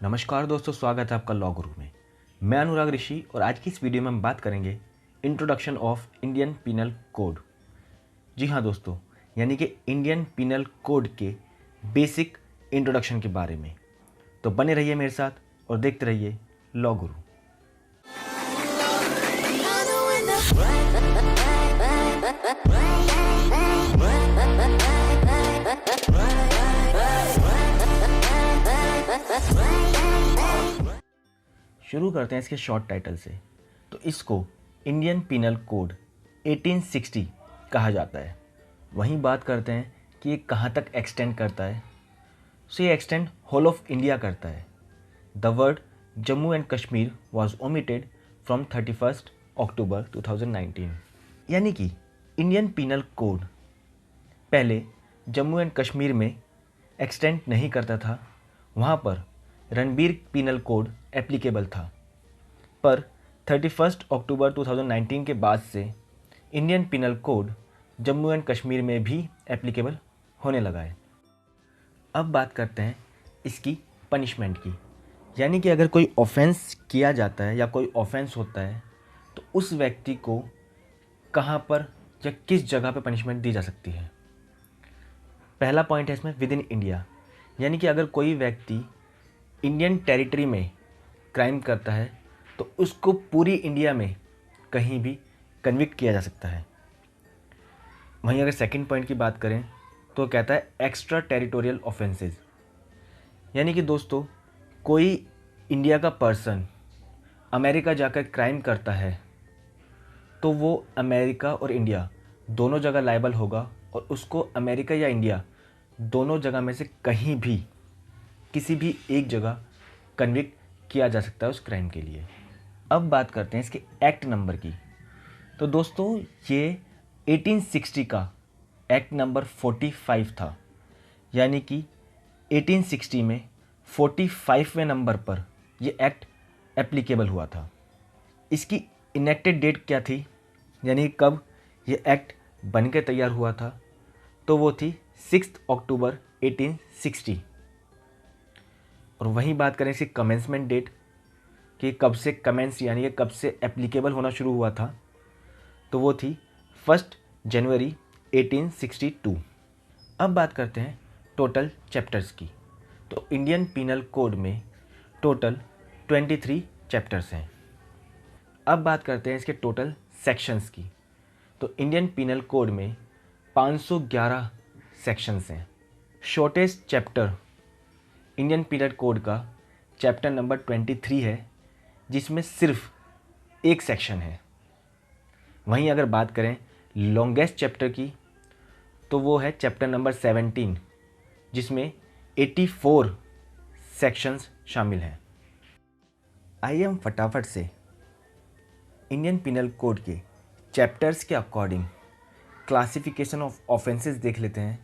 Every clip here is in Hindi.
नमस्कार दोस्तों, स्वागत है आपका लॉ गुरु में। मैं अनुराग ऋषि और आज की इस वीडियो में हम बात करेंगे introduction of Indian penal code. जी हाँ दोस्तों, यानी कि इंडियन पीनल कोड के बेसिक इंट्रोडक्शन के बारे में। तो बने रहिए मेरे साथ और देखते रहिए लॉ गुरु। शुरू करते हैं इसके शॉर्ट टाइटल से। तो इसको इंडियन पीनल कोड 1860 कहा जाता है। वहीं बात करते हैं कि ये कहाँ तक एक्सटेंड करता है। सो ये एक्सटेंड होल ऑफ इंडिया करता है। The word Jammu and Kashmir was omitted from 31 अक्टूबर 2019। यानी कि इंडियन पीनल कोड पहले जम्मू एंड कश्मीर में एक्सटेंड नहीं करता था, वहाँ पर रणबीर पीनल कोड एप्लीकेबल था। पर 31 अक्टूबर 2019 के बाद से Indian penal code Jammu and Kashmir में भी एप्लीकेबल होने लगा है। अब बात करते हैं इसकी पनिशमेंट की। यानी कि अगर कोई ऑफेंस किया जाता है या कोई ऑफेंस होता है तो उस व्यक्ति को कहाँ पर या किस जगह पर पनिशमेंट दी जा सकती है। पहला पॉइंट है इसमें विद इन इंडिया। यानी कि अगर कोई व्यक्ति इंडियन टेरिटरी में क्राइम करता है तो उसको पूरी इंडिया में कहीं भी कन्विक्ट किया जा सकता है। वहीं अगर सेकंड पॉइंट की बात करें तो कहता है एक्स्ट्रा टेरिटोरियल ऑफेंसेस। यानी कि दोस्तों, कोई इंडिया का पर्सन अमेरिका जाकर क्राइम करता है तो वो अमेरिका और इंडिया दोनों जगह लायबल होगा और उसको अमेरिका या इंडिया दोनों जगह में से कहीं भी किसी भी एक जगह कन्विक्ट किया जा सकता है उस क्राइम के लिए। अब बात करते हैं इसके एक्ट नंबर की। तो दोस्तों, ये 1860 का एक्ट नंबर 45 था। यानी कि 1860 में 45वें नंबर पर ये एक्ट एप्लीकेबल हुआ था। इसकी इनेक्टेड डेट क्या थी, यानी कब ये एक्ट बन के तैयार हुआ था, तो वो थी 6 अक्टूबर 1860। और वहीं बात करें इसकी कमेंसमेंट डेट कि कब से कमेंस यानी कि कब से एप्लीकेबल होना शुरू हुआ था, तो वो थी 1 जनवरी 1862। अब बात करते हैं टोटल चैप्टर्स की। तो इंडियन पीनल कोड में टोटल 23 चैप्टर्स हैं। अब बात करते हैं इसके टोटल सेक्शंस की। तो इंडियन पीनल कोड में 511 सेक्शंस हैं। Shortest chapter Indian penal code का चैप्टर नंबर 23 है, जिसमें सिर्फ एक सेक्शन है। वहीं अगर बात करें लॉन्गेस्ट चैप्टर की तो वो है चैप्टर नंबर 17, जिसमें 84 सेक्शंस शामिल हैं। आइए हम फटाफट से इंडियन पीनल कोड के चैप्टर्स के अकॉर्डिंग क्लासिफिकेशन ऑफ ऑफेंसेस देख लेते हैं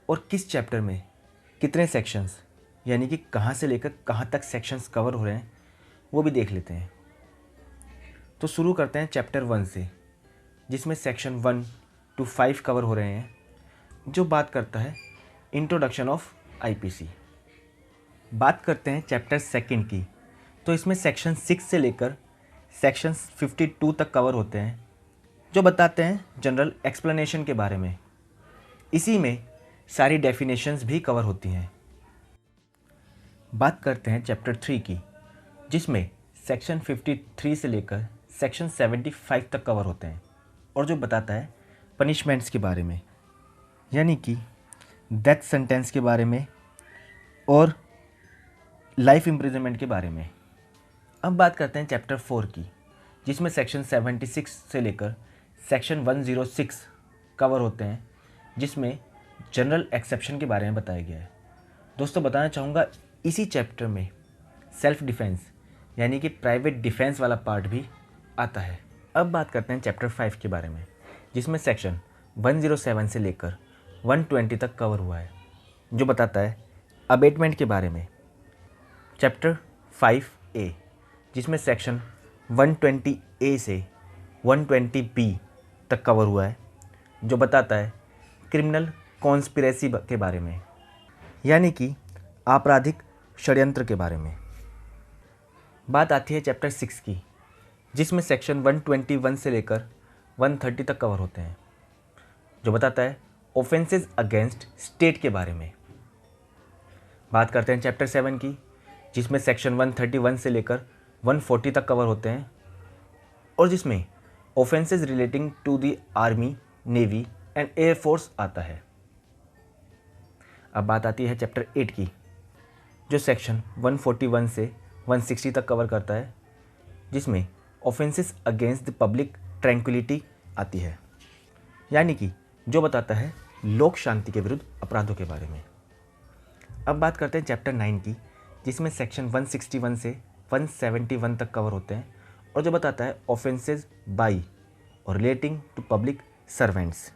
और किस चैप्टर में कितने सेक्शंस, यानी कि कहाँ से लेकर कहाँ तक सेक्शंस कवर हो रहे हैं वो भी देख लेते हैं। तो शुरू करते हैं चैप्टर 1 से, जिसमें सेक्शन 1 to 5 कवर हो रहे हैं, जो बात करता है इंट्रोडक्शन ऑफ आईपीसी। बात करते हैं चैप्टर 2 की, तो इसमें सेक्शन 6 से लेकर सेक्शन 52 तक कवर होते हैं, जो बताते हैं जनरल एक्सप्लेनेशन के बारे में। इसी में सारी डेफिनेशंस भी कवर होती हैं। बात करते हैं चैप्टर 3 की, जिसमें सेक्शन 53 से लेकर सेक्शन 75 तक कवर होते हैं और जो बताता है पनिशमेंट्स के बारे में, यानी कि डेथ सेंटेंस के बारे में और लाइफ इम्प्रिजनमेंट के बारे में। अब बात करते हैं चैप्टर 4 की, जिसमें सेक्शन 76 से लेकर सेक्शन 106 कवर होते हैं, जिसमें जनरल एक्सेप्शन के बारे में बताया गया है। दोस्तों, बताना चाहूँगा इसी चैप्टर में सेल्फ डिफेंस यानी कि प्राइवेट डिफेंस वाला पार्ट भी आता है। अब बात करते हैं चैप्टर 5 के बारे में, जिसमें सेक्शन 107 से लेकर 120 तक कवर हुआ है, जो बताता है अबेटमेंट के बारे में। चैप्टर 5A, जिसमें सेक्शन 120A से 120B तक कवर हुआ है, जो बताता है क्रिमिनल कॉन्स्पिरेसी के बारे में, यानी कि आपराधिक षड्यंत्र के बारे में। बात आती है चैप्टर 6 की, जिसमें सेक्शन 121 से लेकर 130 तक कवर होते हैं, जो बताता है ऑफेंसेस अगेंस्ट स्टेट के बारे में। बात करते हैं चैप्टर 7 की, जिसमें सेक्शन 131 से लेकर 140 तक कवर होते हैं और जिसमें offences relating to the army, navy and air force आता है। अब बात आती है चैप्टर 8 की, जो सेक्शन 141 से 160 तक कवर करता है, जिसमें offences against the public tranquillity आती है, यानी कि जो बताता है लोक शांति के विरुद्ध अपराधों के बारे में। अब बात करते हैं चैप्टर 9 की, जिसमें सेक्शन 161 से 171 तक कवर होते हैं और जो बताता है ऑफेंसेस बाई और रिलेटिंग टू पब्लिक सर्वेंट्स,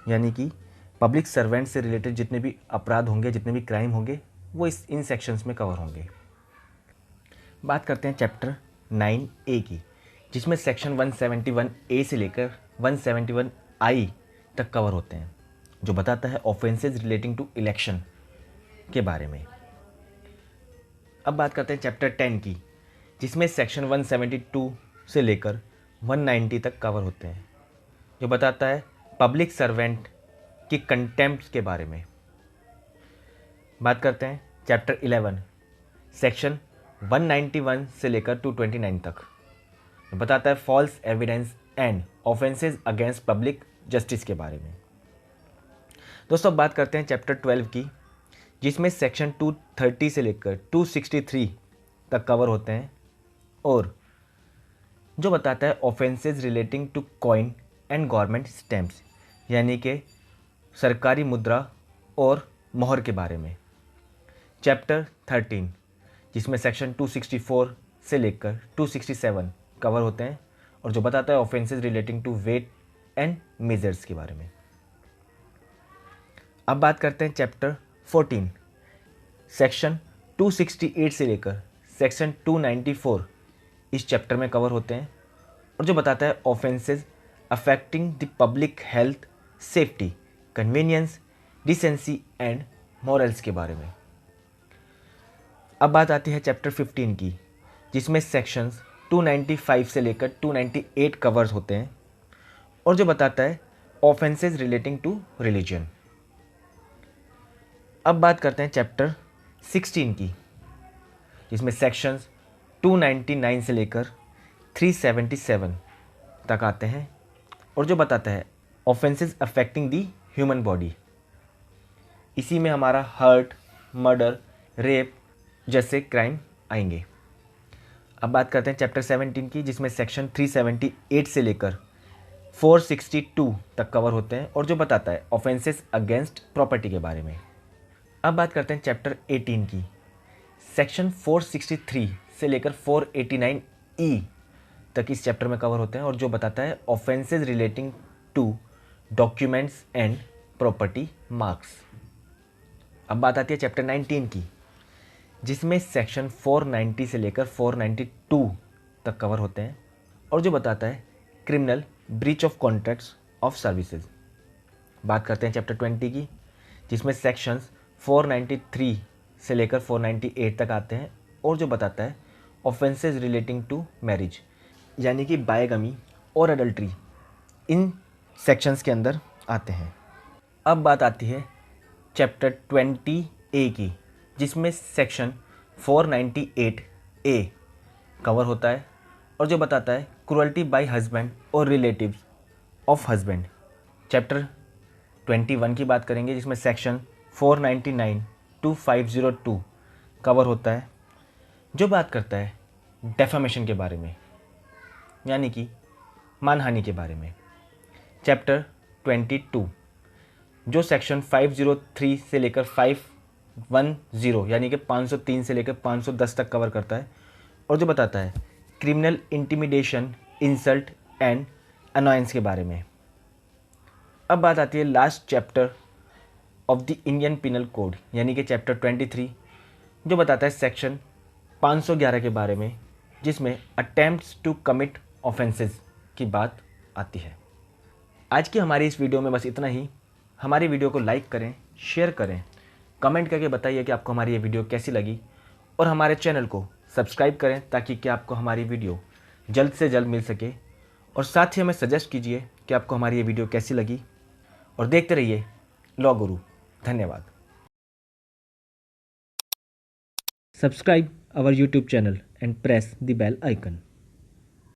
यानी कि पब्लिक सर्वेंट से रिलेटेड जितने भी अपराध होंगे, जितने भी क्राइम होंगे, वो इन सेक्शंस में कवर होंगे। बात करते हैं चैप्टर 9A की, जिसमें सेक्शन 171A से लेकर 171I तक कवर होते हैं, जो बताता है ऑफेंसेस रिलेटिंग टू इलेक्शन के बारे में। अब बात करते हैं चैप्टर 10 की, जिसमें सेक्शन 172 से लेकर 190 तक कवर होते हैं, जो बताता है पब्लिक सर्वेंट की कंटेम्प्ट के बारे में। बात करते हैं चैप्टर 11 सेक्शन 191 से लेकर 229 तक, जो बताता है false evidence and offences against public justice के बारे में। दोस्तों, बात करते हैं चैप्टर 12 की, जिसमें सेक्शन 230 से लेकर 263 तक कवर होते हैं और जो बताता है offences relating to coin and government stamps, यानी कि सरकारी मुद्रा और मोहर के बारे में। चैप्टर 13, जिसमें सेक्शन 264 से लेकर 267 कवर होते हैं और जो बताता है offences relating to weight and measures के बारे में। अब बात करते हैं चैप्टर 14, सेक्शन 268 से लेकर सेक्शन 294 इस चैप्टर में कवर होते हैं और जो बताता है offences affecting the public health, safety, convenience, decency and morals के बारे में। अब बात आती है चैप्टर 15 की, जिसमें सेक्शंस 295 से लेकर 298 कवर्स होते हैं और जो बताता है ऑफेंसेस रिलेटिंग टू रिलीजन। अब बात करते हैं चैप्टर 16 की, जिसमें सेक्शंस 299 से लेकर 377 तक आते हैं और जो बताता है ऑफेंसेस अफेक्टिंग दी ह्यूमन बॉडी। इसी में हमारा हर्ट, मर्डर, रेप जैसे क्राइम आएंगे। अब बात करते हैं चैप्टर 17 की, जिसमें सेक्शन 378 से लेकर 462 तक कवर होते हैं और जो बताता है ऑफेंसेस अगेंस्ट प्रॉपर्टी के बारे में। अब बात करते हैं चैप्टर 18 की, सेक्शन 463 से लेकर 489E तक इस चैप्टर में कवर होते हैं और जो बताता है offences relating to documents and property marks. अब बात आती है चैप्टर 19 की, जिसमें सेक्शन 490 से लेकर 492 तक कवर होते हैं और जो बताता है criminal breach of contracts of services. बात करते हैं चैप्टर 20 की, जिसमें सेक्शंस 493 से लेकर 498 तक आते हैं और जो बताता है ऑफेंसेस रिलेटिंग टू मैरिज, यानी कि बायगमी और अडल्ट्री इन सेक्शंस के अंदर आते हैं। अब बात आती है चैप्टर 20A की, जिसमें सेक्शन 498A कवर होता है और जो बताता है क्रूअल्टी बाय हस्बैंड और रिलेटिव्स ऑफ हस्बैंड। चैप्टर 21 की बात करेंगे, जिसमें सेक्शन 499 to 502 कवर होता है, जो बात करता है डेफामेशन के बारे में, यानी कि मानहानि के बारे में। चैप्टर 22, जो सेक्शन 503 से लेकर 510 यानी कि 503 से लेकर 510 तक कवर करता है और जो बताता है criminal intimidation, insult and annoyance के बारे में। अब बात आती है last chapter of the Indian penal code, यानी कि चैप्टर 23, जो बताता है सेक्शन 511 के बारे में, जिसमें अटेम्प्ट्स टू कमिट ऑफेंसेस की बात आती है। आज की हमारी इस वीडियो में बस इतना ही। हमारी वीडियो को लाइक करें, शेयर करें, कमेंट करके बताइए कि आपको हमारी ये वीडियो कैसी लगी और हमारे चैनल को सब्सक्राइब करें ताकि कि आपको हमारी वीडियो जल्द से जल्द मिल सके, और साथ ही हमें सजेस्ट कीजिए कि आपको हमारी ये वीडियो कैसी लगी, और देखते रहिए लॉ गुरु। धन्यवाद। Subscribe our YouTube channel and press the bell icon.